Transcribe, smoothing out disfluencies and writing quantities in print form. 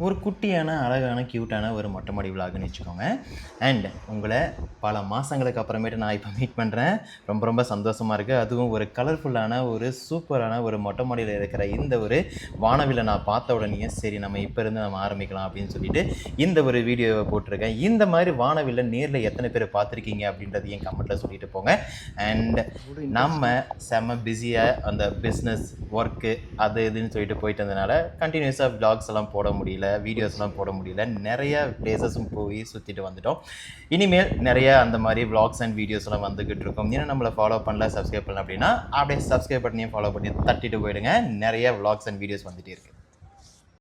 ஒரு குட்டியான அழகான க்யூட்டான ஒரு மொட்டை மாடி விலாகுன்னு வச்சுக்கோங்க. அண்ட் உங்களை பல மாதங்களுக்கு அப்புறமேட்டு நான் இப்போ மீட் பண்ணுறேன். ரொம்ப ரொம்ப சந்தோஷமாக இருக்குது. அதுவும் ஒரு கலர்ஃபுல்லான ஒரு சூப்பரான ஒரு மொட்டை மாடியில் இருக்கிற இந்த ஒரு வானவில்லை நான் பார்த்த உடனே சரி நம்ம இப்போ இருந்து நம்ம ஆரம்பிக்கலாம் அப்படின்னு சொல்லிட்டு இந்த ஒரு வீடியோவை போட்டிருக்கேன். இந்த மாதிரி வானவில்லை நேரில் எத்தனை பேர் பார்த்துருக்கீங்க அப்படின்றது என் கமெண்ட்டில் சொல்லிட்டு போங்க. அண்ட் நம்ம செம்ம பிஸியாக அந்த பிஸ்னஸ் ஒர்க்கு அது இதுன்னு சொல்லிட்டு போயிட்டு இருந்ததுனால கண்டினியூஸாக vlogs எல்லாம் போட முடியல, வீடியோஸ்லாம் போட முடியல. நிறைய பிளேசஸும் போய் சுற்றிட்டு வந்துட்டோம். இனிமேல் நிறைய அந்த மாதிரி vlogs அண்ட் வீடியோஸ்லாம் வந்துக்கிட்டு இருக்கோம். இன்னும் நம்மளை ஃபாலோ பண்ணல, சப்ஸ்கிரைப் பண்ணல அப்படின்னா அப்படியே சப்ஸ்கிரைப் பண்ணியே ஃபாலோ பண்ணி தட்டிட்டு போயிடுங்க. நிறைய vlogs அண்ட் வீடியோஸ் வந்துகிட்டே இருக்குது.